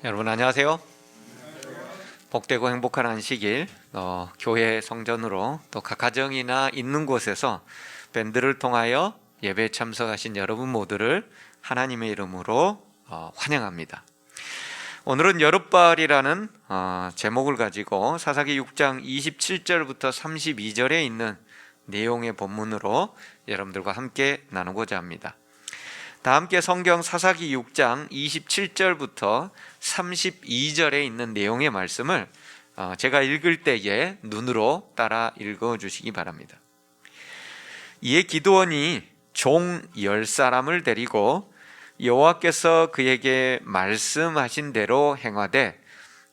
여러분 안녕하세요. 복되고 행복한 안식일, 교회 성전으로 또 각 가정이나 있는 곳에서 밴드를 통하여 예배에 참석하신 여러분 모두를 하나님의 이름으로 환영합니다. 오늘은 여룻발이라는 제목을 가지고 사사기 6장 27절부터 32절에 있는 내용의 본문으로 여러분들과 함께 나누고자 합니다. 다 함께 성경 사사기 6장 27절부터 32절에 있는 내용의 말씀을 제가 읽을 때에 눈으로 따라 읽어주시기 바랍니다. 이에 기드온이 종 10사람을 데리고 여호와께서 그에게 말씀하신 대로 행하되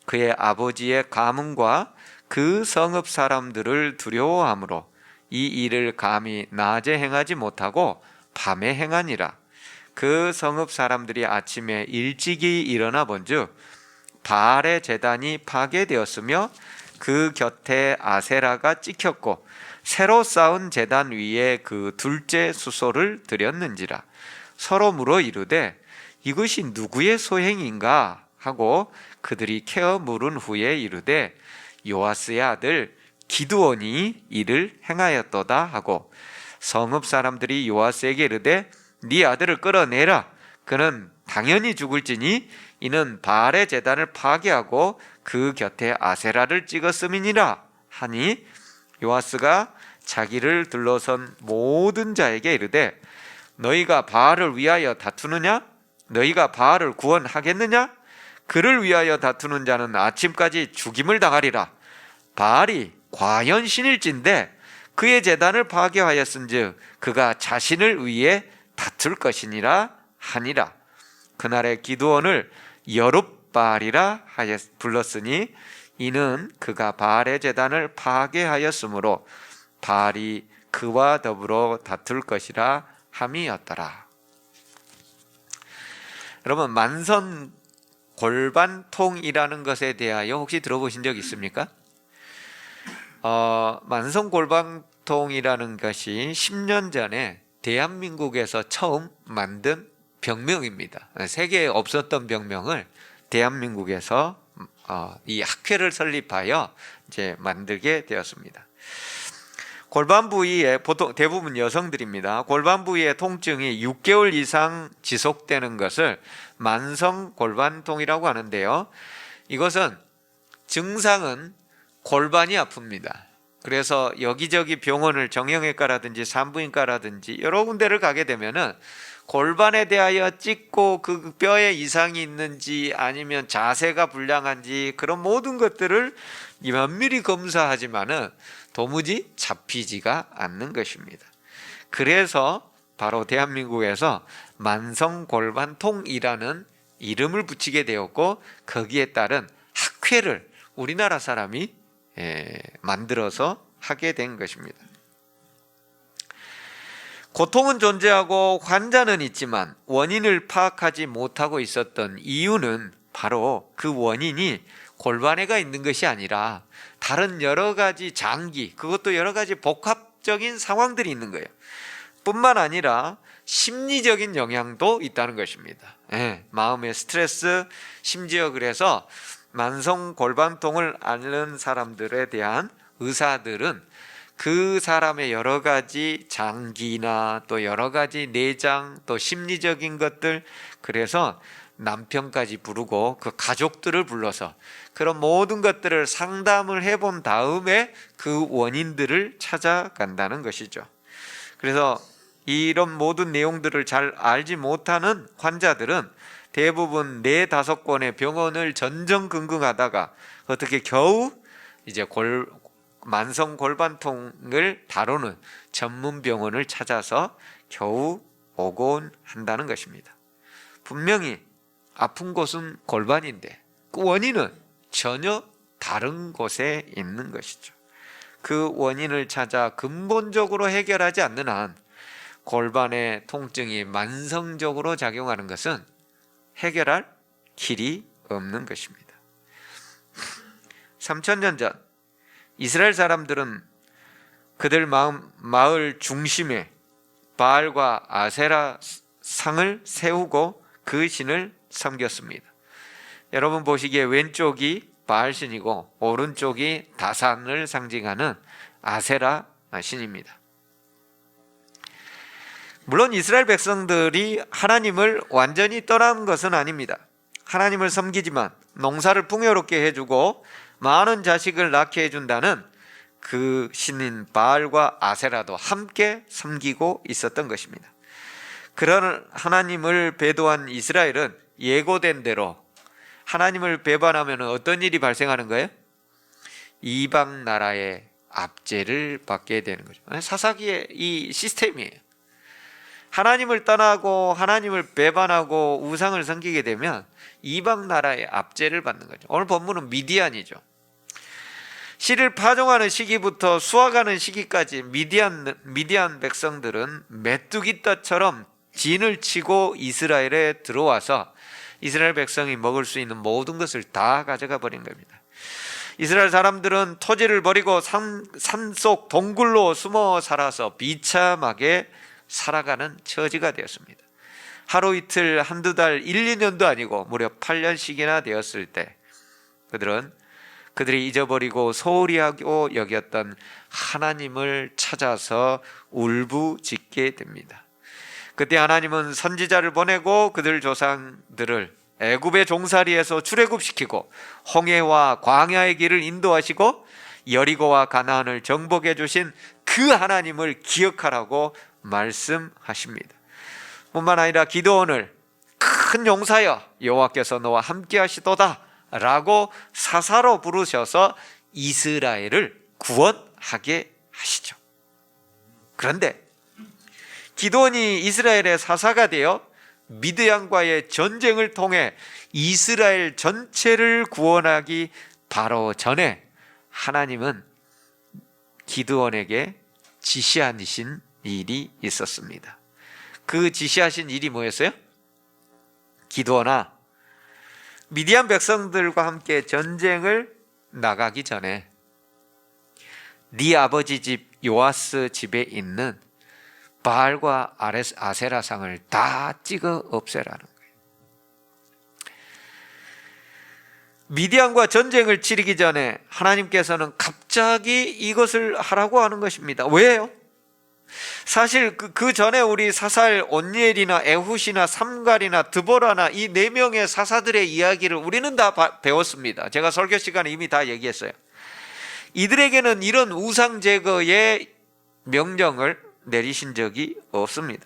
그의 아버지의 가문과 그 성읍 사람들을 두려워하므로 이 일을 감히 낮에 행하지 못하고 밤에 행하니라. 그 성읍 사람들이 아침에 일찍이 일어나 본즉 바알의 제단이 파괴되었으며 그 곁에 아세라가 찍혔고 새로 쌓은 제단 위에 그 둘째 수소를 드렸는지라. 서로 물어 이르되 이것이 누구의 소행인가 하고 그들이 캐어 물은 후에 이르되 요아스의 아들 기드온이 이를 행하였도다 하고 성읍 사람들이 요아스에게 이르되 네 아들을 끌어내라. 그는 당연히 죽을지니 이는 바알의 제단을 파괴하고 그 곁에 아세라를 찍었음이니라 하니 요아스가 자기를 둘러선 모든 자에게 이르되 너희가 바알을 위하여 다투느냐? 너희가 바알을 구원하겠느냐? 그를 위하여 다투는 자는 아침까지 죽임을 당하리라. 바알이 과연 신일진데 그의 제단을 파괴하였은즉 그가 자신을 위해 다툴 것이니라 하니라. 그날에 기드온을 여룻발이라 불렀으니 이는 그가 바알의 제단을 파괴하였으므로 바알이 그와 더불어 다툴 것이라 함이었더라. 여러분, 만선 골반통이라는 것에 대하여 혹시 들어보신 적 있습니까? 만선 골반통이라는 것이 10년 전에 대한민국에서 처음 만든 병명입니다. 세계에 없었던 병명을 대한민국에서 이 학회를 설립하여 이제 만들게 되었습니다. 골반 부위에 보통 대부분 여성들입니다. 골반 부위의 통증이 6개월 이상 지속되는 것을 만성 골반통이라고 하는데요. 이것은 증상은 골반이 아픕니다. 그래서 여기저기 병원을 정형외과라든지 산부인과라든지 여러 군데를 가게 되면은 골반에 대하여 찍고 그 뼈에 이상이 있는지 아니면 자세가 불량한지 그런 모든 것들을 면밀히 검사하지만은 도무지 잡히지가 않는 것입니다. 그래서 바로 대한민국에서 만성골반통이라는 이름을 붙이게 되었고 거기에 따른 학회를 우리나라 사람이 만들어서 하게 된 것입니다. 고통은 존재하고 환자는 있지만 원인을 파악하지 못하고 있었던 이유는 바로 그 원인이 골반에가 있는 것이 아니라 다른 여러 가지 장기, 그것도 여러 가지 복합적인 상황들이 있는 거예요. 뿐만 아니라 심리적인 영향도 있다는 것입니다. 마음의 스트레스, 심지어 그래서 만성 골반통을 앓는 사람들에 대한 의사들은 그 사람의 여러 가지 장기나 또 여러 가지 내장 또 심리적인 것들, 그래서 남편까지 부르고 그 가족들을 불러서 그런 모든 것들을 상담을 해본 다음에 그 원인들을 찾아간다는 것이죠. 그래서 이런 모든 내용들을 잘 알지 못하는 환자들은 대부분 4-5권의 병원을 전전긍긍하다가 어떻게 겨우 이제 만성 골반통을 다루는 전문 병원을 찾아서 겨우 오곤 한다는 것입니다. 분명히 아픈 곳은 골반인데 그 원인은 전혀 다른 곳에 있는 것이죠. 그 원인을 찾아 근본적으로 해결하지 않는 한 골반의 통증이 만성적으로 작용하는 것은 해결할 길이 없는 것입니다. 3000년 전 이스라엘 사람들은 그들 마을 중심에 바알과 아세라 상을 세우고 그 신을 섬겼습니다. 여러분 보시기에 왼쪽이 바알신이고 오른쪽이 다산을 상징하는 아세라 신입니다. 물론 이스라엘 백성들이 하나님을 완전히 떠난 것은 아닙니다. 하나님을 섬기지만 농사를 풍요롭게 해주고 많은 자식을 낳게 해준다는 그 신인 바알과 아세라도 함께 섬기고 있었던 것입니다. 그런 하나님을 배도한 이스라엘은 예고된 대로 하나님을 배반하면 어떤 일이 발생하는 거예요? 이방 나라의 압제를 받게 되는 거죠. 사사기의 이 시스템이에요. 하나님을 떠나고 하나님을 배반하고 우상을 섬기게 되면 이방 나라의 압제를 받는 거죠. 오늘 본문은 미디안이죠. 씨를 파종하는 시기부터 수확하는 시기까지 미디안 백성들은 메뚜기 떼처럼 진을 치고 이스라엘에 들어와서 이스라엘 백성이 먹을 수 있는 모든 것을 다 가져가 버린 겁니다. 이스라엘 사람들은 토지를 버리고 산속 동굴로 숨어 살아서 비참하게 살아가는 처지가 되었습니다. 하루 이틀 한두 달 1, 2년도 아니고 무려 8년씩이나 되었을 때 그들이 잊어버리고 소홀히 하고 여겼던 하나님을 찾아서 울부짖게 됩니다. 그때 하나님은 선지자를 보내고 그들 조상들을 애굽의 종살이에서 출애굽시키고 홍해와 광야의 길을 인도하시고 여리고와 가나안을 정복해 주신 그 하나님을 기억하라고 말씀하십니다. 뿐만 아니라 기드온을 큰 용사여 여호와께서 너와 함께 하시도다 라고 사사로 부르셔서 이스라엘을 구원하게 하시죠. 그런데 기드온이 이스라엘의 사사가 되어 미드양과의 전쟁을 통해 이스라엘 전체를 구원하기 바로 전에 하나님은 기드온에게 지시하신 일이 있었습니다. 그 지시하신 일이 뭐였어요? 기드온아, 미디안 백성들과 함께 전쟁을 나가기 전에 네 아버지 집 요아스 집에 있는 바알과 아세라상을 다 찍어 없애라는 거예요. 미디안과 전쟁을 치르기 전에 하나님께서는 갑자기 이것을 하라고 하는 것입니다. 왜요? 사실 그 전에 우리 사살 온니엘이나 에훗이나 삼갈이나 드보라나 이 4명의 사사들의 이야기를 우리는 다 배웠습니다. 제가 설교 시간에 이미 다 얘기했어요. 이들에게는 이런 우상 제거의 명령을 내리신 적이 없습니다.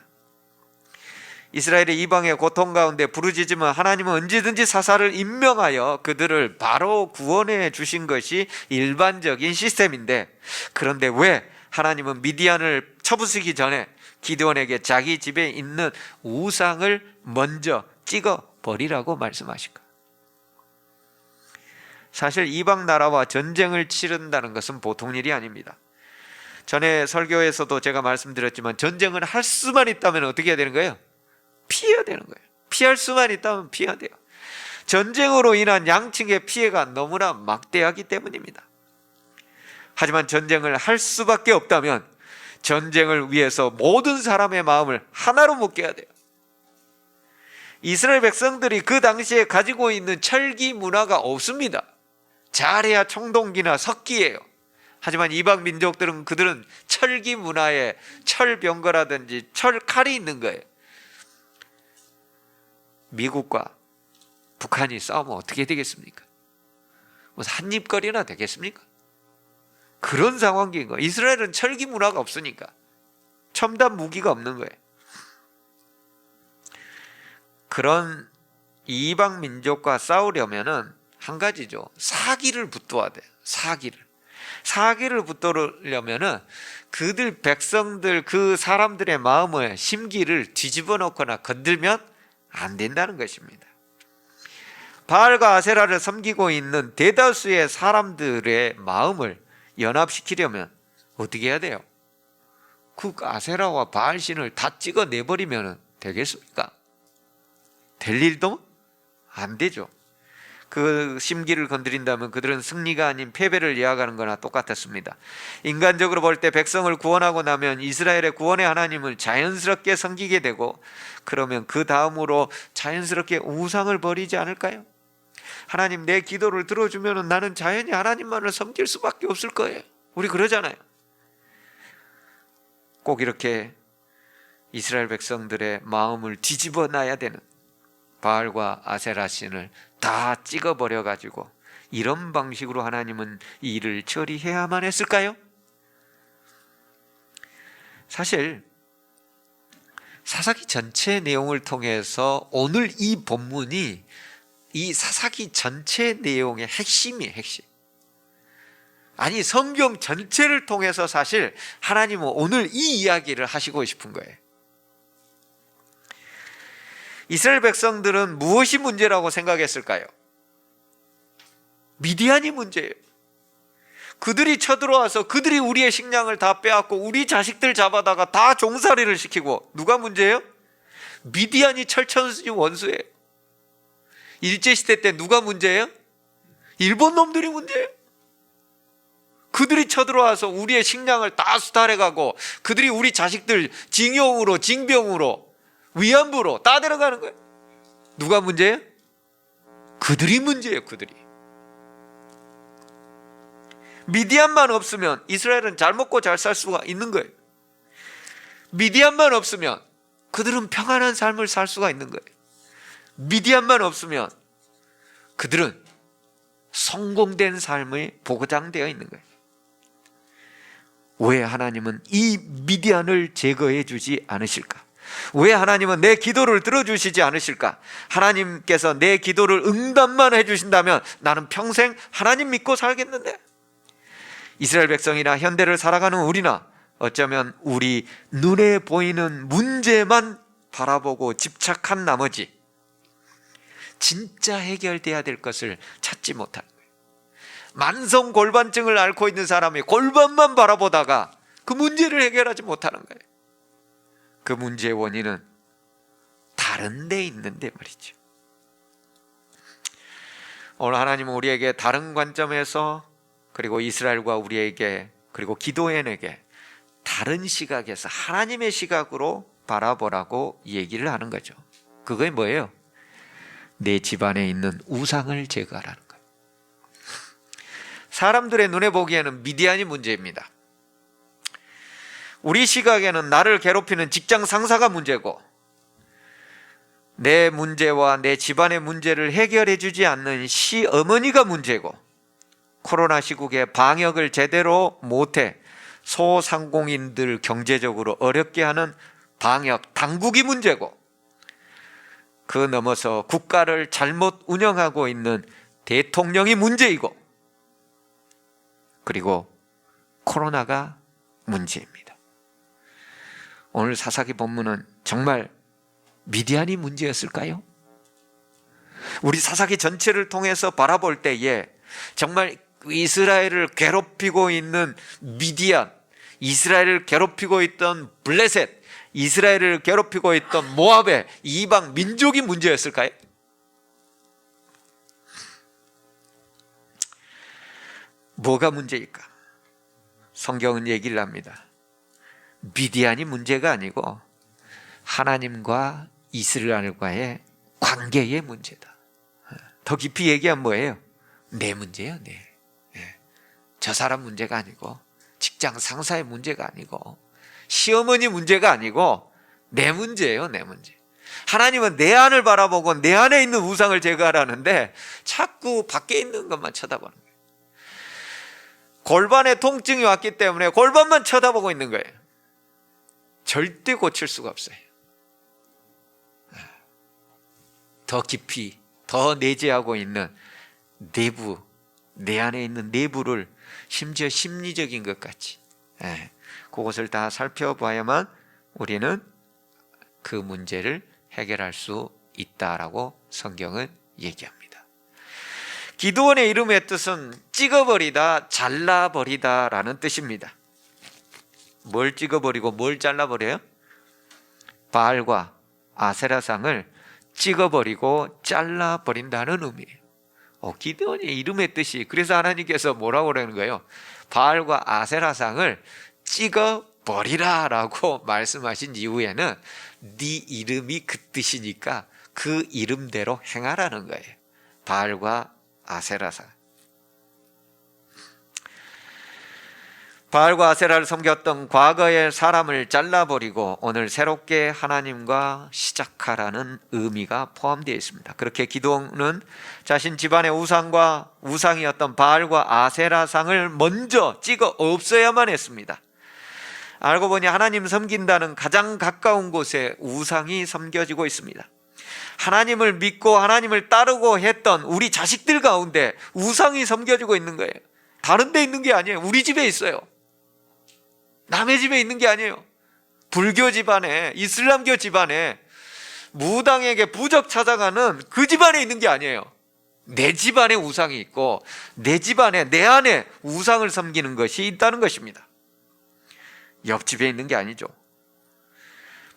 이스라엘의 이방의 고통 가운데 부르짖으면 하나님은 언제든지 사사를 임명하여 그들을 바로 구원해 주신 것이 일반적인 시스템인데, 그런데 왜 하나님은 미디안을 쳐부수기 전에 기드온에게 자기 집에 있는 우상을 먼저 찍어 버리라고 말씀하실까? 사실 이방 나라와 전쟁을 치른다는 것은 보통 일이 아닙니다. 전에 설교에서도 제가 말씀드렸지만 전쟁을 할 수만 있다면 어떻게 해야 되는 거예요? 피해야 되는 거예요. 피할 수만 있다면 피해야 돼요. 전쟁으로 인한 양측의 피해가 너무나 막대하기 때문입니다. 하지만 전쟁을 할 수밖에 없다면 전쟁을 위해서 모든 사람의 마음을 하나로 묶여야 돼요. 이스라엘 백성들이 그 당시에 가지고 있는 철기 문화가 없습니다. 잘해야 청동기나 석기예요. 하지만 이방 민족들은 그들은 철기 문화에 철병거라든지 철칼이 있는 거예요. 미국과 북한이 싸우면 어떻게 되겠습니까? 무슨 한입거리나 되겠습니까? 그런 상황인 거예요. 이스라엘은 철기 문화가 없으니까 첨단 무기가 없는 거예요. 그런 이방 민족과 싸우려면은 한 가지죠. 사기를 붙들어야 돼요. 사기를 붙들려면은 그들 백성들 그 사람들의 마음의 심기를 뒤집어 놓거나 건들면 안 된다는 것입니다. 바알과 아세라를 섬기고 있는 대다수의 사람들의 마음을 연합시키려면 어떻게 해야 돼요? 그 아세라와 바알 신을 다 찍어 내버리면 되겠습니까? 될 일도 안 되죠. 그 심기를 건드린다면 그들은 승리가 아닌 패배를 이야기하는 거나 똑같았습니다. 인간적으로 볼 때 백성을 구원하고 나면 이스라엘의 구원의 하나님을 자연스럽게 섬기게 되고, 그러면 그 다음으로 자연스럽게 우상을 버리지 않을까요? 하나님 내 기도를 들어주면 나는 자연히 하나님만을 섬길 수밖에 없을 거예요. 우리 그러잖아요. 꼭 이렇게 이스라엘 백성들의 마음을 뒤집어 놔야 되는 바알과 아세라 신을 다 찍어버려 가지고 이런 방식으로 하나님은 이 일을 처리해야만 했을까요? 사실 사사기 전체 내용을 통해서 오늘 이 본문이 이 사사기 전체 내용의 핵심이에요. 핵심. 아니, 성경 전체를 통해서 사실 하나님은 오늘 이 이야기를 하시고 싶은 거예요. 이스라엘 백성들은 무엇이 문제라고 생각했을까요? 미디안이 문제예요. 그들이 쳐들어와서 그들이 우리의 식량을 다 빼앗고 우리 자식들 잡아다가 다 종살이를 시키고, 누가 문제예요? 미디안이 철천지 원수예요. 일제시대 때 누가 문제예요? 일본 놈들이 문제예요. 그들이 쳐들어와서 우리의 식량을 다 수탈해가고 그들이 우리 자식들 징용으로, 징병으로, 위안부로 다 데려가는 거예요. 누가 문제예요? 그들이 문제예요. 그들이. 미디안만 없으면 이스라엘은 잘 먹고 잘 살 수가 있는 거예요. 미디안만 없으면 그들은 평안한 삶을 살 수가 있는 거예요. 미디안만 없으면 그들은 성공된 삶이 보장되어 있는 거예요. 왜 하나님은 이 미디안을 제거해 주지 않으실까? 왜 하나님은 내 기도를 들어주시지 않으실까? 하나님께서 내 기도를 응답만 해주신다면 나는 평생 하나님 믿고 살겠는데, 이스라엘 백성이나 현대를 살아가는 우리나 어쩌면 우리 눈에 보이는 문제만 바라보고 집착한 나머지 진짜 해결돼야 될 것을 찾지 못하는 거예요. 만성 골반증을 앓고 있는 사람이 골반만 바라보다가 그 문제를 해결하지 못하는 거예요. 그 문제의 원인은 다른 데 있는데 말이죠. 오늘 하나님은 우리에게 다른 관점에서, 그리고 이스라엘과 우리에게, 그리고 기도인에게 다른 시각에서 하나님의 시각으로 바라보라고 얘기를 하는 거죠. 그게 뭐예요? 내 집안에 있는 우상을 제거하라는 거예요. 사람들의 눈에 보기에는 미디안이 문제입니다. 우리 시각에는 나를 괴롭히는 직장 상사가 문제고, 내 문제와 내 집안의 문제를 해결해 주지 않는 시어머니가 문제고, 코로나 시국에 방역을 제대로 못해 소상공인들 경제적으로 어렵게 하는 방역 당국이 문제고, 그 넘어서 국가를 잘못 운영하고 있는 대통령이 문제이고, 그리고 코로나가 문제입니다. 오늘 사사기 본문은 정말 미디안이 문제였을까요? 우리 사사기 전체를 통해서 바라볼 때에 정말 이스라엘을 괴롭히고 있는 미디안, 이스라엘을 괴롭히고 있던 블레셋, 이스라엘을 괴롭히고 있던 모압의 이방 민족이 문제였을까요? 뭐가 문제일까? 성경은 얘기를 합니다. 미디안이 문제가 아니고 하나님과 이스라엘과의 관계의 문제다. 더 깊이 얘기하면 뭐예요? 내 문제예요. 저 사람 문제가 아니고, 직장 상사의 문제가 아니고, 시어머니 문제가 아니고 내 문제예요. 내 문제. 하나님은 내 안을 바라보고 내 안에 있는 우상을 제거하라는데 자꾸 밖에 있는 것만 쳐다보는 거예요. 골반에 통증이 왔기 때문에 골반만 쳐다보고 있는 거예요. 절대 고칠 수가 없어요. 더 깊이, 더 내재하고 있는 내부, 내 안에 있는 내부를, 심지어 심리적인 것까지, 그것을 다 살펴봐야만 우리는 그 문제를 해결할 수 있다라고 성경은 얘기합니다. 기드온의 이름의 뜻은 찍어버리다, 잘라버리다 라는 뜻입니다. 뭘 찍어버리고 뭘 잘라버려요? 바알과 아세라상을 찍어버리고 잘라버린다는 의미예요. 기드온의 이름의 뜻이, 그래서 하나님께서 뭐라고 그러는 거예요? 바알과 아세라상을 찍어버리라 라고 말씀하신 이후에는 네 이름이 그 뜻이니까 그 이름대로 행하라는 거예요. 바알과 아세라상. 바알과 아세라를 섬겼던 과거의 사람을 잘라버리고 오늘 새롭게 하나님과 시작하라는 의미가 포함되어 있습니다. 그렇게 기도는 자신 집안의 우상과 우상이었던 바알과 아세라상을 먼저 찍어 없애야만 했습니다. 알고 보니 하나님 섬긴다는 가장 가까운 곳에 우상이 섬겨지고 있습니다. 하나님을 믿고 하나님을 따르고 했던 우리 자식들 가운데 우상이 섬겨지고 있는 거예요. 다른 데 있는 게 아니에요. 우리 집에 있어요. 남의 집에 있는 게 아니에요. 불교 집안에, 이슬람교 집안에 무당에게 부적 찾아가는 그 집안에 있는 게 아니에요. 내 집안에 우상이 있고 내 집안에, 내 안에 우상을 섬기는 것이 있다는 것입니다. 옆집에 있는 게 아니죠.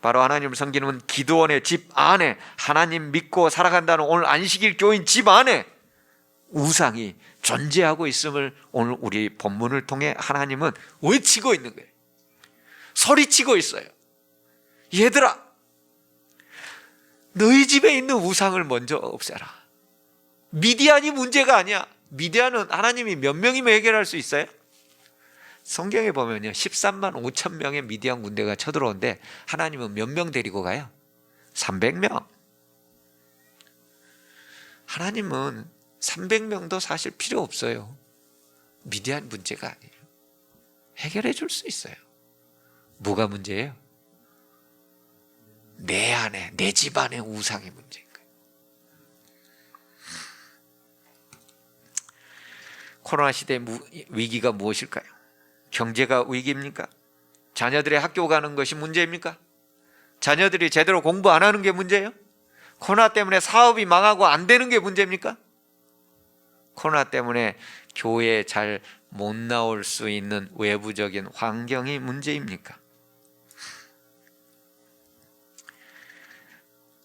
바로 하나님을 섬기는 기도원의 집 안에, 하나님 믿고 살아간다는 오늘 안식일 교인 집 안에 우상이 존재하고 있음을 오늘 우리 본문을 통해 하나님은 외치고 있는 거예요. 소리치고 있어요. 얘들아, 너희 집에 있는 우상을 먼저 없애라. 미디안이 문제가 아니야. 미디안은 하나님이 몇 명이면 해결할 수 있어요? 성경에 보면요, 13만 5천 명의 미디안 군대가 쳐들어오는데 하나님은 몇 명 데리고 가요? 300명. 하나님은 300명도 사실 필요 없어요. 미디안 문제가 아니에요. 해결해 줄 수 있어요. 뭐가 문제예요? 내 안에, 내 집안의 우상의 문제인 거예요. 코로나 시대의 위기가 무엇일까요? 경제가 위기입니까? 자녀들의 학교 가는 것이 문제입니까? 자녀들이 제대로 공부 안 하는 게 문제예요? 코로나 때문에 사업이 망하고 안 되는 게 문제입니까? 코로나 때문에 교회에 잘 못 나올 수 있는 외부적인 환경이 문제입니까?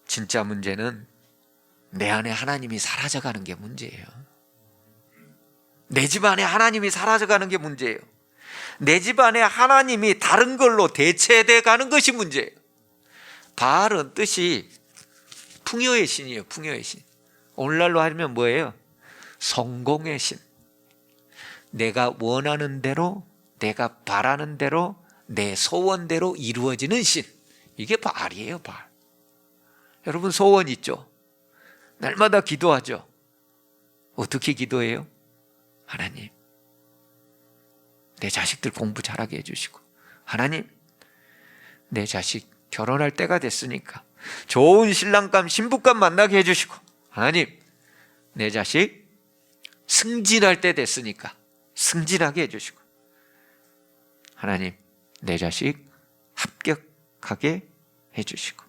진짜 문제는 내 안에 하나님이 사라져가는 게 문제예요. 내 집 안에 하나님이 사라져가는 게 문제예요. 내 집 안에 하나님이 다른 걸로 대체돼 가는 것이 문제예요. 바알은 뜻이 풍요의 신이에요. 풍요의 신. 오늘날로 하면 뭐예요? 성공의 신. 내가 원하는 대로, 내가 바라는 대로, 내 소원대로 이루어지는 신. 이게 바알이에요. 바알. 여러분 소원 있죠? 날마다 기도하죠? 어떻게 기도해요? 하나님, 내 자식들 공부 잘하게 해주시고, 하나님, 내 자식 결혼할 때가 됐으니까 좋은 신랑감 신부감 만나게 해주시고, 하나님, 내 자식 승진할 때 됐으니까 승진하게 해주시고, 하나님, 내 자식 합격하게 해주시고.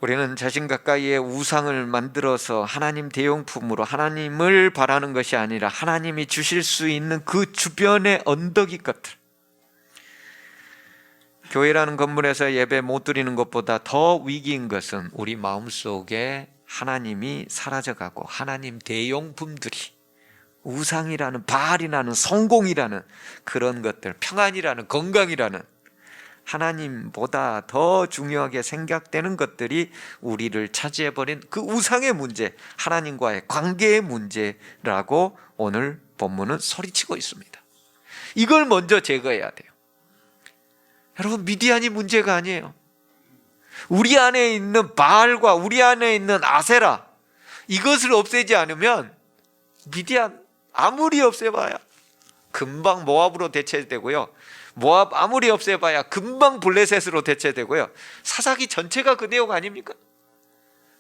우리는 자신 가까이에 우상을 만들어서 하나님 대용품으로 하나님을 바라는 것이 아니라 하나님이 주실 수 있는 그 주변의 언덕이 것들, 교회라는 건물에서 예배 못 드리는 것보다 더 위기인 것은 우리 마음속에 하나님이 사라져가고 하나님 대용품들이, 우상이라는, 바알이라는, 성공이라는 그런 것들, 평안이라는, 건강이라는 하나님보다 더 중요하게 생각되는 것들이 우리를 차지해버린 그 우상의 문제, 하나님과의 관계의 문제라고 오늘 본문은 소리치고 있습니다. 이걸 먼저 제거해야 돼요. 여러분, 미디안이 문제가 아니에요. 우리 안에 있는 바알과 우리 안에 있는 아세라, 이것을 없애지 않으면 미디안 아무리 없애봐야 금방 모압으로 대체되고요, 모압 아무리 없애봐야 금방 블레셋으로 대체되고요, 사사기 전체가 그 내용 아닙니까?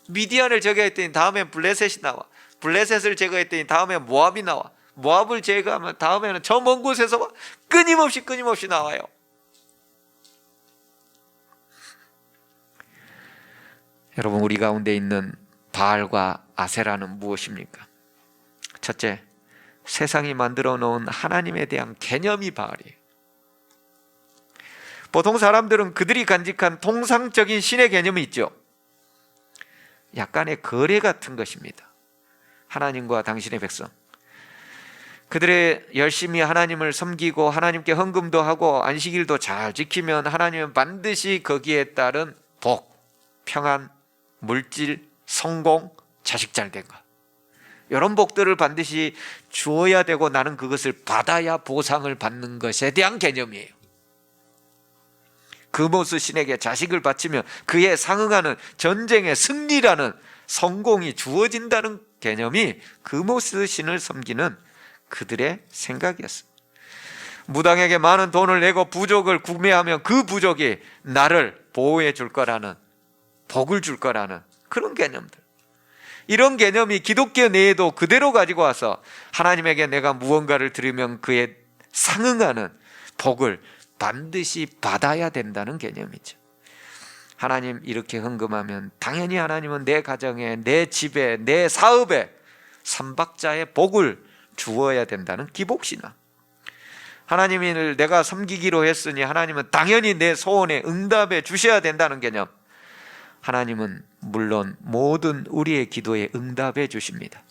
미디안을 제거했더니 다음엔 블레셋이 나와, 블레셋을 제거했더니 다음엔 모압이 나와, 모압을 제거하면 다음에는 저 먼 곳에서 끊임없이 나와요. 여러분, 우리 가운데 있는 바알과 아세라는 무엇입니까? 첫째, 세상이 만들어 놓은 하나님에 대한 개념이 바알이에요. 보통 사람들은 그들이 간직한 통상적인 신의 개념이 있죠. 약간의 거래 같은 것입니다. 하나님과 당신의 백성, 그들의 열심히 하나님을 섬기고 하나님께 헌금도 하고 안식일도 잘 지키면 하나님은 반드시 거기에 따른 복, 평안, 물질, 성공, 자식 잘된 것, 이런 복들을 반드시 주어야 되고 나는 그것을 받아야 보상을 받는 것에 대한 개념이에요. 그모스 신에게 자식을 바치면 그에 상응하는 전쟁의 승리라는 성공이 주어진다는 개념이 그모스 신을 섬기는 그들의 생각이었습니다. 무당에게 많은 돈을 내고 부족을 구매하면 그 부족이 나를 보호해 줄 거라는, 복을 줄 거라는 그런 개념들, 이런 개념이 기독교 내에도 그대로 가지고 와서 하나님에게 내가 무언가를 드리면 그에 상응하는 복을 반드시 받아야 된다는 개념이죠. 하나님 이렇게 헌금하면 당연히 하나님은 내 가정에, 내 집에, 내 사업에 삼박자의 복을 주어야 된다는 기복신앙. 하나님을 내가 섬기기로 했으니 하나님은 당연히 내 소원에 응답해 주셔야 된다는 개념. 하나님은 물론 모든 우리의 기도에 응답해 주십니다.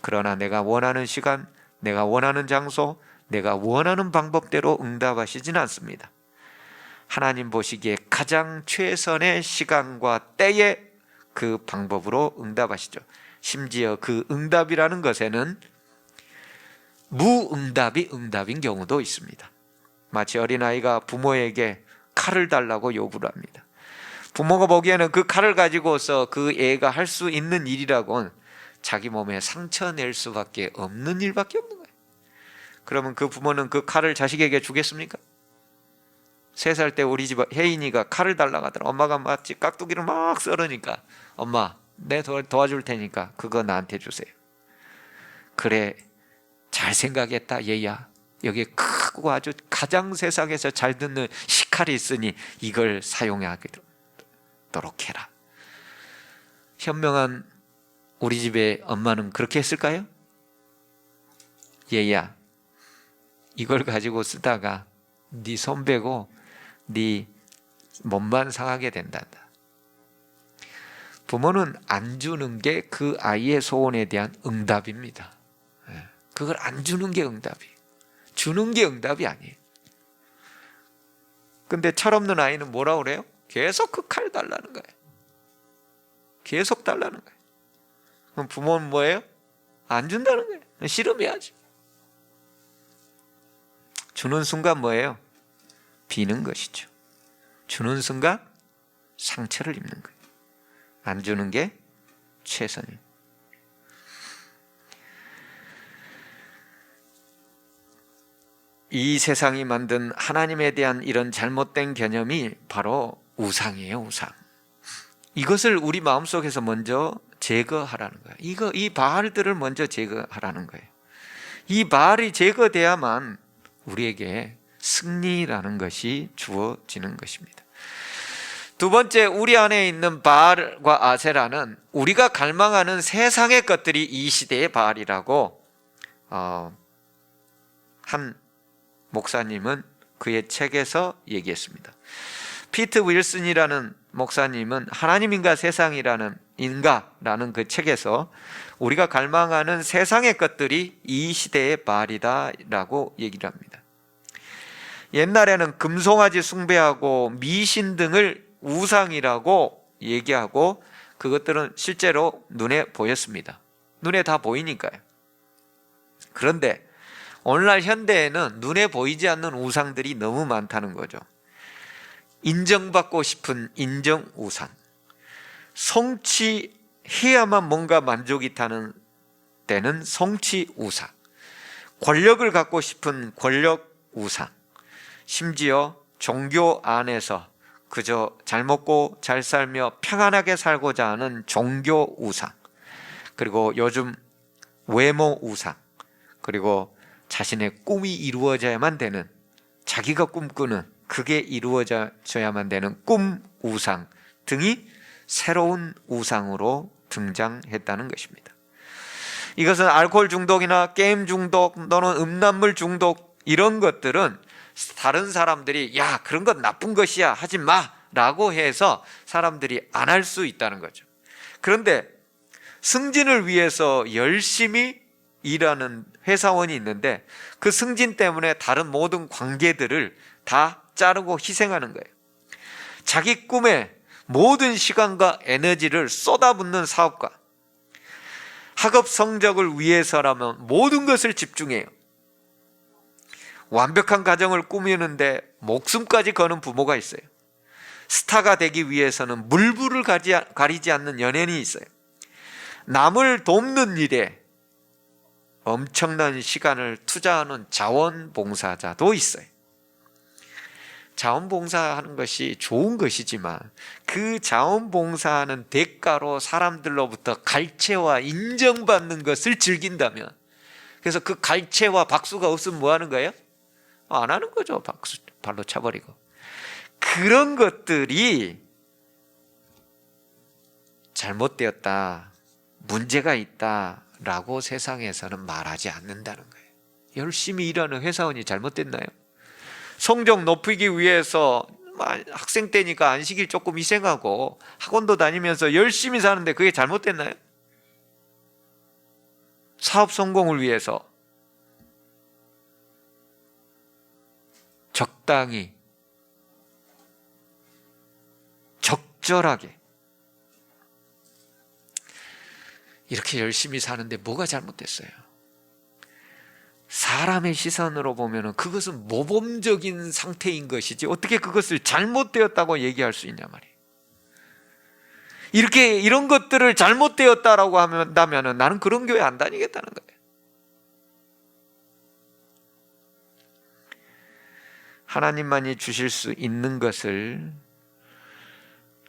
그러나 내가 원하는 시간, 내가 원하는 장소, 내가 원하는 방법대로 응답하시진 않습니다. 하나님 보시기에 가장 최선의 시간과 때에 그 방법으로 응답하시죠. 심지어 그 응답이라는 것에는 무응답이 응답인 경우도 있습니다. 마치 어린아이가 부모에게 칼을 달라고 요구를 합니다. 부모가 보기에는 그 칼을 가지고서 그 애가 할 수 있는 일이라고는 자기 몸에 상처 낼 수밖에 없는 일밖에 없는 거예요. 그러면 그 부모는 그 칼을 자식에게 주겠습니까? 3살 때 우리 집 혜인이가 칼을 달라고 하더라. 엄마가 마치 깍두기를 막 썰으니까 엄마 내 도와줄 테니까 그거 나한테 주세요. 그래, 잘 생각했다 얘야. 여기 크고 아주 가장 세상에서 잘 듣는 식칼이 있으니 이걸 사용하도록 해라. 현명한 우리 집의 엄마는 그렇게 했을까요? 얘야, 이걸 가지고 쓰다가 네 손 베고 네 몸만 상하게 된단다. 부모는 안 주는 게 그 아이의 소원에 대한 응답입니다. 그걸 안 주는 게 응답이에요. 주는 게 응답이 아니에요. 근데 철없는 아이는 뭐라 그래요? 계속 그 칼 달라는 거예요. 계속 달라는 거예요. 그럼 부모는 뭐예요? 안 준다는 거예요. 씨름해야지. 주는 순간 뭐예요? 비는 것이죠. 주는 순간 상처를 입는 거예요. 안 주는 게 최선이에요. 이 세상이 만든 하나님에 대한 이런 잘못된 개념이 바로 우상이에요. 우상. 이것을 우리 마음속에서 먼저 제거하라는 거예요. 이 바알들을 먼저 제거하라는 거예요. 이 바알이 제거돼야만 우리에게 승리라는 것이 주어지는 것입니다. 두 번째, 우리 안에 있는 바알과 아세라는 우리가 갈망하는 세상의 것들이 이 시대의 바알이라고 한 목사님은 그의 책에서 얘기했습니다. 피트 윌슨이라는 목사님은 하나님인가 세상이라는 인가라는 그 책에서 우리가 갈망하는 세상의 것들이 이 시대의 바알이다 라고 얘기를 합니다. 옛날에는 금송아지 숭배하고 미신 등을 우상이라고 얘기하고 그것들은 실제로 눈에 보였습니다. 눈에 다 보이니까요. 그런데 오늘날 현대에는 눈에 보이지 않는 우상들이 너무 많다는 거죠. 인정받고 싶은 인정 우상, 성취해야만 뭔가 만족이 타는 때는 성취 우상, 권력을 갖고 싶은 권력 우상, 심지어 종교 안에서 그저 잘 먹고 잘 살며 평안하게 살고자 하는 종교 우상, 그리고 요즘 외모 우상, 그리고 자신의 꿈이 이루어져야만 되는, 자기가 꿈꾸는 그게 이루어져야만 되는 꿈 우상 등이 새로운 우상으로 등장했다는 것입니다. 이것은 알코올 중독이나 게임 중독 또는 음란물 중독, 이런 것들은 다른 사람들이 야 그런 건 나쁜 것이야 하지 마 라고 해서 사람들이 안 할 수 있다는 거죠. 그런데 승진을 위해서 열심히 일하는 회사원이 있는데 그 승진 때문에 다른 모든 관계들을 다 자르고 희생하는 거예요. 자기 꿈에 모든 시간과 에너지를 쏟아붓는 사업가, 학업 성적을 위해서라면 모든 것을 집중해요. 완벽한 가정을 꾸미는데 목숨까지 거는 부모가 있어요. 스타가 되기 위해서는 물불을 가리지 않는 연예인이 있어요. 남을 돕는 일에 엄청난 시간을 투자하는 자원봉사자도 있어요. 자원봉사하는 것이 좋은 것이지만 그 자원봉사하는 대가로 사람들로부터 갈채와 인정받는 것을 즐긴다면, 그래서 그 갈채와 박수가 없으면 뭐 하는 거예요? 안 하는 거죠. 박수 발로 차버리고. 그런 것들이 잘못되었다, 문제가 있다라고 세상에서는 말하지 않는다는 거예요. 열심히 일하는 회사원이 잘못됐나요? 성적 높이기 위해서 학생 때니까 안식일 조금 희생하고 학원도 다니면서 열심히 사는데 그게 잘못됐나요? 사업 성공을 위해서 적당히, 적절하게 이렇게 열심히 사는데 뭐가 잘못됐어요? 사람의 시선으로 보면 그것은 모범적인 상태인 것이지 어떻게 그것을 잘못되었다고 얘기할 수 있냐 말이에요. 이런 것들을 잘못되었다라고 한다면 나는 그런 교회 안 다니겠다는 거예요. 하나님만이 주실 수 있는 것을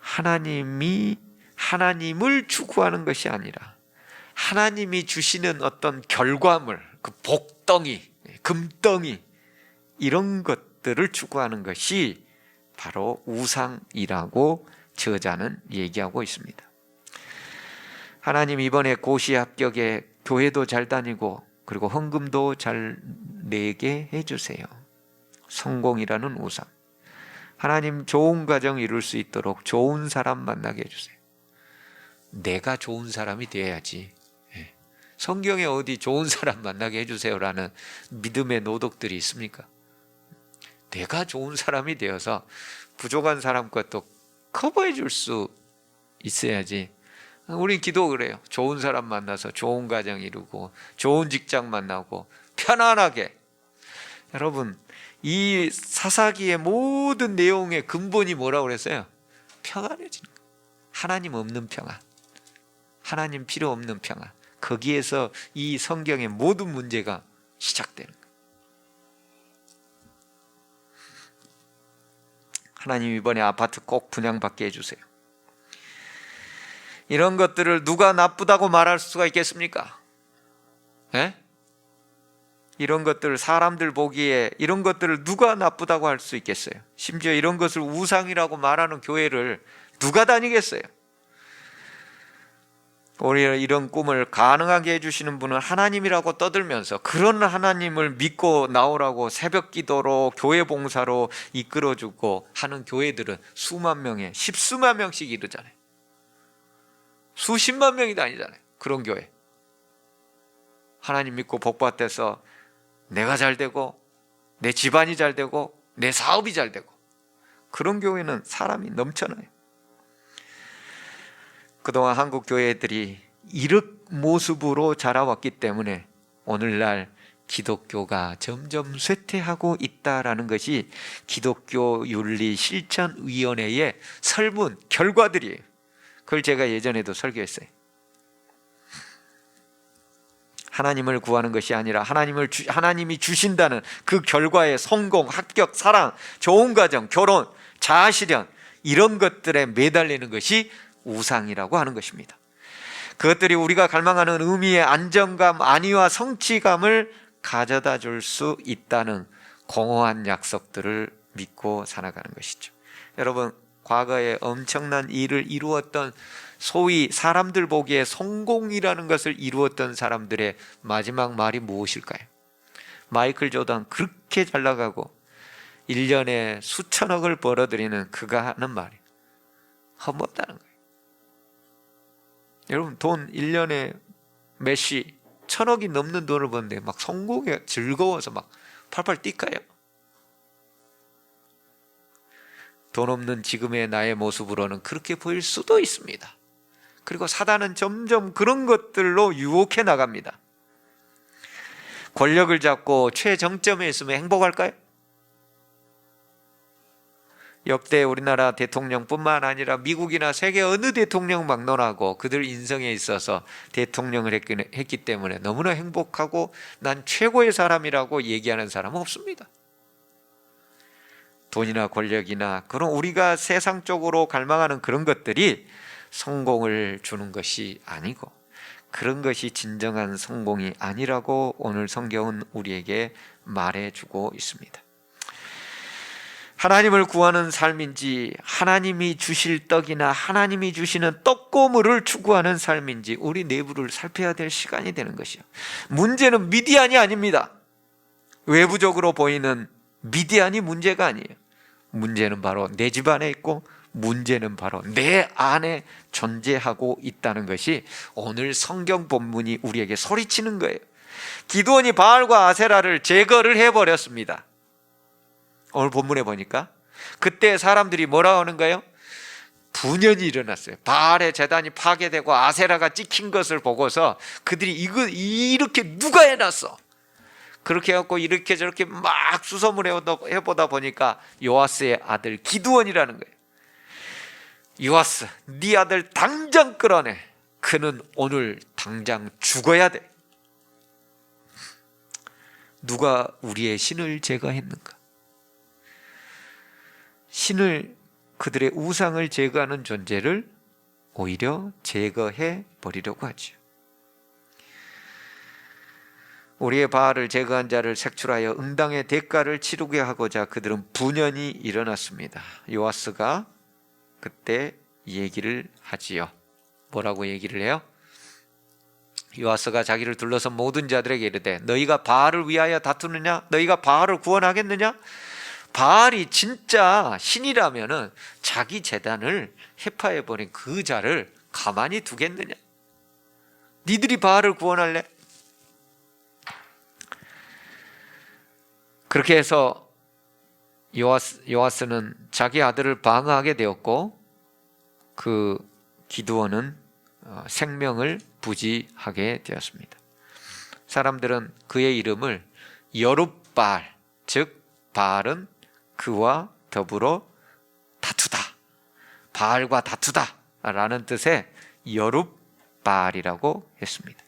하나님을 추구하는 것이 아니라 하나님이 주시는 어떤 결과물, 그 복덩이, 금덩이, 이런 것들을 추구하는 것이 바로 우상이라고 저자는 얘기하고 있습니다. 하나님 이번에 고시 합격에 교회도 잘 다니고 그리고 헌금도 잘 내게 해주세요. 성공이라는 우상. 하나님 좋은 가정 이룰 수 있도록 좋은 사람 만나게 해주세요. 내가 좋은 사람이 돼야지. 성경에 어디 좋은 사람 만나게 해주세요라는 믿음의 노독들이 있습니까? 내가 좋은 사람이 되어서 부족한 사람 것도 커버해 줄 수 있어야지. 우린 기도 그래요. 좋은 사람 만나서 좋은 가정 이루고 좋은 직장 만나고 편안하게. 여러분, 이 사사기의 모든 내용의 근본이 뭐라고 그랬어요? 평안해지는 거예요. 하나님 없는 평안, 하나님 필요 없는 평안. 거기에서 이 성경의 모든 문제가 시작되는 거예요. 하나님 이번에 아파트 꼭 분양받게 해주세요. 이런 것들을 누가 나쁘다고 말할 수가 있겠습니까? 이런 것들, 사람들 보기에 이런 것들을 누가 나쁘다고 할 수 있겠어요? 심지어 이런 것을 우상이라고 말하는 교회를 누가 다니겠어요? 오히려 이런 꿈을 가능하게 해주시는 분은 하나님이라고 떠들면서 그런 하나님을 믿고 나오라고 새벽 기도로 교회 봉사로 이끌어주고 하는 교회들은 수만 명에 십수만 명씩 이르잖아요. 수십만 명이 다니잖아요. 그런 교회. 하나님 믿고 복받아서 내가 잘 되고 내 집안이 잘 되고 내 사업이 잘 되고, 그런 교회는 사람이 넘쳐나요. 그동안 한국 교회들이 이런 모습으로 자라왔기 때문에 오늘날 기독교가 점점 쇠퇴하고 있다라는 것이 기독교 윤리 실천위원회의 설문 결과들이에요. 그걸 제가 예전에도 설교했어요. 하나님을 구하는 것이 아니라 하나님이 주신다는 그 결과의 성공, 합격, 사랑, 좋은 가정, 결혼, 자아실현, 이런 것들에 매달리는 것이 우상이라고 하는 것입니다. 그것들이 우리가 갈망하는 의미의 안정감, 안위와 성취감을 가져다 줄 수 있다는 공허한 약속들을 믿고 살아가는 것이죠. 여러분, 과거에 엄청난 일을 이루었던, 소위 사람들 보기에 성공이라는 것을 이루었던 사람들의 마지막 말이 무엇일까요? 마이클 조던, 그렇게 잘 나가고 1년에 수천억을 벌어들이는 그가 하는 말이 헛먹다는 거예요. 여러분, 돈 1년에 메시 1,000억이 넘는 돈을 버는데 막 성공에 즐거워서 막 팔팔 뛰까요? 돈 없는 지금의 나의 모습으로는 그렇게 보일 수도 있습니다. 그리고 사단은 점점 그런 것들로 유혹해 나갑니다. 권력을 잡고 최정점에 있으면 행복할까요? 역대 우리나라 대통령뿐만 아니라 미국이나 세계 어느 대통령 막론하고 그들 인성에 있어서 대통령을 했기 때문에 너무나 행복하고 난 최고의 사람이라고 얘기하는 사람은 없습니다. 돈이나 권력이나 그런 우리가 세상적으로 갈망하는 그런 것들이 성공을 주는 것이 아니고 그런 것이 진정한 성공이 아니라고 오늘 성경은 우리에게 말해주고 있습니다. 하나님을 구하는 삶인지 하나님이 주실 떡이나 하나님이 주시는 떡고물을 추구하는 삶인지 우리 내부를 살펴야 될 시간이 되는 것이요. 문제는 미디안이 아닙니다. 외부적으로 보이는 미디안이 문제가 아니에요. 문제는 바로 내 집 안에 있고 문제는 바로 내 안에 존재하고 있다는 것이 오늘 성경 본문이 우리에게 소리치는 거예요. 기드온이 바알과 아세라를 제거를 해버렸습니다. 오늘 본문에 보니까 그때 사람들이 뭐라 하는가요? 분연이 일어났어요. 바알의 제단이 파괴되고 아세라가 찍힌 것을 보고서 그들이 이렇게 누가 해놨어? 그렇게 해갖고 이렇게 저렇게 막 수소문 해보다 보니까 요아스의 아들 기드온이라는 거예요. 요아스, 네 아들 당장 끌어내. 그는 오늘 당장 죽어야 돼. 누가 우리의 신을 제거했는가? 신을, 그들의 우상을 제거하는 존재를 오히려 제거해 버리려고 하죠. 우리의 바알을 제거한 자를 색출하여 응당의 대가를 치르게 하고자 그들은 분연이 일어났습니다. 요아스가 그때 얘기를 하지요. 뭐라고 얘기를 해요? 요아스가 자기를 둘러선 모든 자들에게 이르되 너희가 바알을 위하여 다투느냐? 너희가 바알을 구원하겠느냐? 바알이 진짜 신이라면은 자기 제단을 해파해버린 그 자를 가만히 두겠느냐? 니들이 바알을 구원할래? 그렇게 해서 요아스는 자기 아들을 방어하게 되었고 그 기드온은 생명을 부지하게 되었습니다. 사람들은 그의 이름을 여룹바알, 즉 바알은 그와 더불어 다투다, 바알과 다투다 라는 뜻의 여룹바알이라고 했습니다.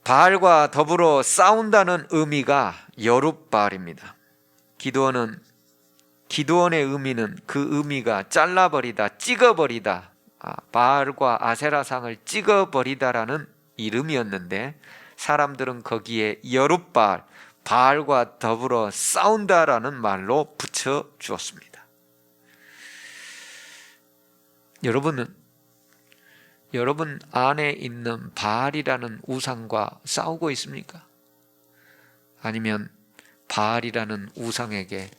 바알과 더불어 싸운다는 의미가 여룹바알입니다. 기드온의 의미는 그 의미가 잘라버리다, 찍어버리다, 바알과 아세라상을 찍어버리다라는 이름이었는데 사람들은 거기에 여룹바알, 바알과 더불어 싸운다라는 말로 붙여주었습니다. 여러분 안에 있는 바알이라는 우상과 싸우고 있습니까? 아니면 바알이라는 우상에게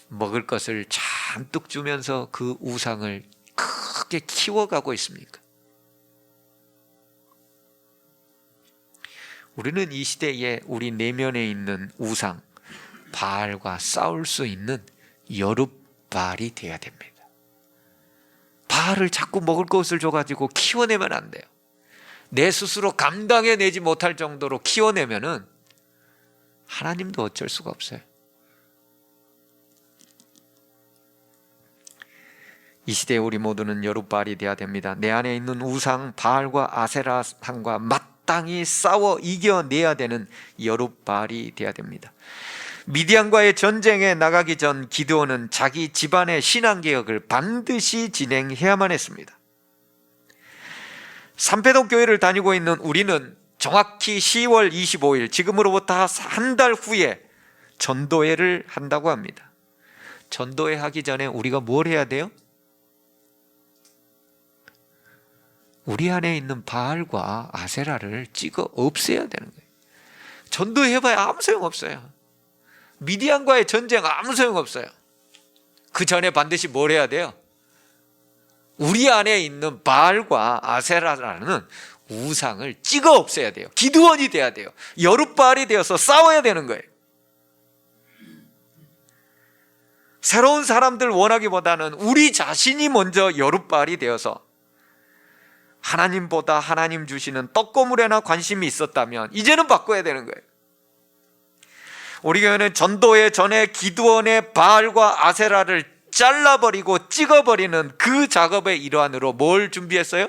먹을 것을 잔뜩 주면서 그 우상을 크게 키워가고 있습니까? 우리는 이 시대에 우리 내면에 있는 우상 바알과 싸울 수 있는 여룹바알이 되어야 됩니다. 바알을 자꾸 먹을 것을 줘가지고 키워내면 안 돼요. 내 스스로 감당해내지 못할 정도로 키워내면은 하나님도 어쩔 수가 없어요. 이 시대에 우리 모두는 여룹바알이 되어야 됩니다. 내 안에 있는 우상 바알과 아세라상과 마땅히 싸워 이겨내야 되는 여룹바알이 되어야 됩니다. 미디안과의 전쟁에 나가기 전 기드온은 자기 집안의 신앙개혁을 반드시 진행해야만 했습니다. 삼패동 교회를 다니고 있는 우리는 정확히 10월 25일 지금으로부터 한 달 후에 전도회를 한다고 합니다. 전도회 하기 전에 우리가 뭘 해야 돼요? 우리 안에 있는 바알과 아세라를 찍어 없애야 되는 거예요. 전도해봐야 아무 소용없어요. 미디안과의 전쟁 아무 소용없어요. 그 전에 반드시 뭘 해야 돼요? 우리 안에 있는 바알과 아세라라는 우상을 찍어 없애야 돼요. 기드온이 돼야 돼요. 여룹바알이 되어서 싸워야 되는 거예요. 새로운 사람들 원하기보다는 우리 자신이 먼저 여룻발이 되어서 하나님보다 하나님 주시는 떡고물에나 관심이 있었다면 이제는 바꿔야 되는 거예요. 우리 교회는 전도회 전에 기드온의 바알과 아세라를 잘라버리고 찍어버리는 그 작업의 일환으로 뭘 준비했어요?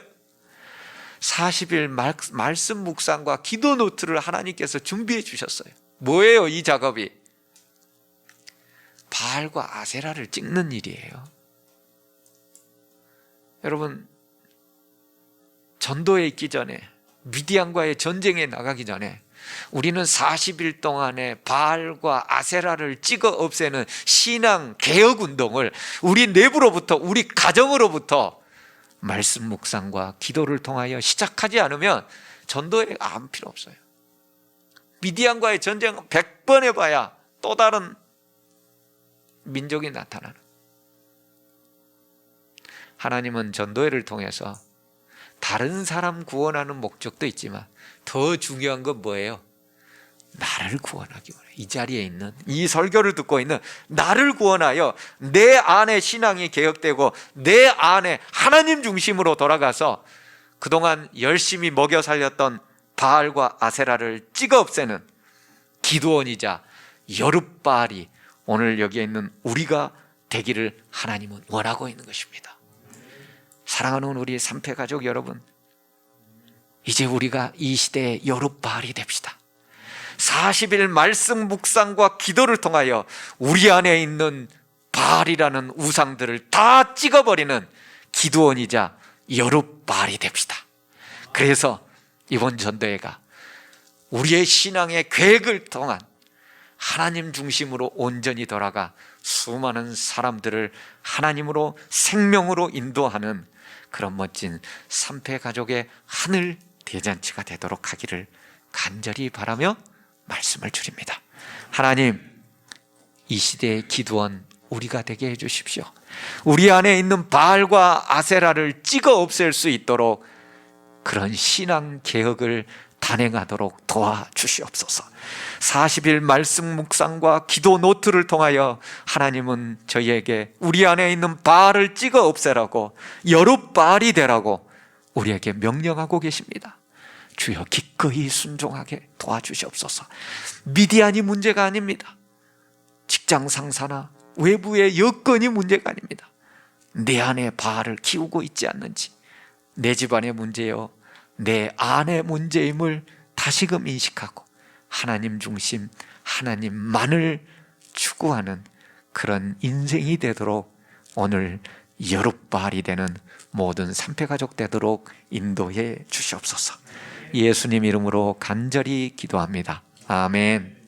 40일 말씀 묵상과 기도 노트를 하나님께서 준비해 주셨어요. 뭐예요 이 작업이? 바알과 아세라를 찍는 일이에요. 여러분, 전도에 있기 전에, 미디안과의 전쟁에 나가기 전에 우리는 40일 동안에 바알과 아세라를 찍어 없애는 신앙 개혁 운동을 우리 내부로부터, 우리 가정으로부터 말씀 묵상과 기도를 통하여 시작하지 않으면 전도에 아무 필요 없어요. 미디안과의 전쟁은 100번 해봐야 또 다른 민족이 나타나는. 하나님은 전도회를 통해서 다른 사람 구원하는 목적도 있지만 더 중요한 건 뭐예요? 나를 구원하기 원해요. 이 자리에 있는, 이 설교를 듣고 있는 나를 구원하여 내 안에 신앙이 개혁되고 내 안에 하나님 중심으로 돌아가서 그동안 열심히 먹여 살렸던 바알과 아세라를 찍어 없애는 기드온이자 여룻바알이 오늘 여기에 있는 우리가 되기를 하나님은 원하고 있는 것입니다. 사랑하는 우리 삼패가족 여러분, 이제 우리가 이 시대의 여룻바알이 됩시다. 40일 말씀 묵상과 기도를 통하여 우리 안에 있는 바알이라는 우상들을 다 찍어버리는 기드온이자 여룻바알이 됩시다. 그래서 이번 전도회가 우리의 신앙의 계획을 통한 하나님 중심으로 온전히 돌아가 수많은 사람들을 하나님으로 생명으로 인도하는 그런 멋진 삼패가족의 하늘 대잔치가 되도록 하기를 간절히 바라며 말씀을 드립니다. 하나님, 이 시대의 기드온 우리가 되게 해주십시오. 우리 안에 있는 바알과 아세라를 찍어 없앨 수 있도록 그런 신앙 개혁을 단행하도록 도와주시옵소서. 40일 말씀 묵상과 기도 노트를 통하여 하나님은 저희에게 우리 안에 있는 바알을 찍어 없애라고, 여룻바알이 되라고 우리에게 명령하고 계십니다. 주여 기꺼이 순종하게 도와주시옵소서. 미디안이 문제가 아닙니다. 직장 상사나 외부의 여건이 문제가 아닙니다. 내 안에 바알을 키우고 있지 않는지, 내 집안의 문제요 내 안의 문제임을 다시금 인식하고 하나님 중심, 하나님만을 추구하는 그런 인생이 되도록 오늘 여룻바알이 되는 모든 삼패가족 되도록 인도해 주시옵소서. 예수님 이름으로 간절히 기도합니다. 아멘.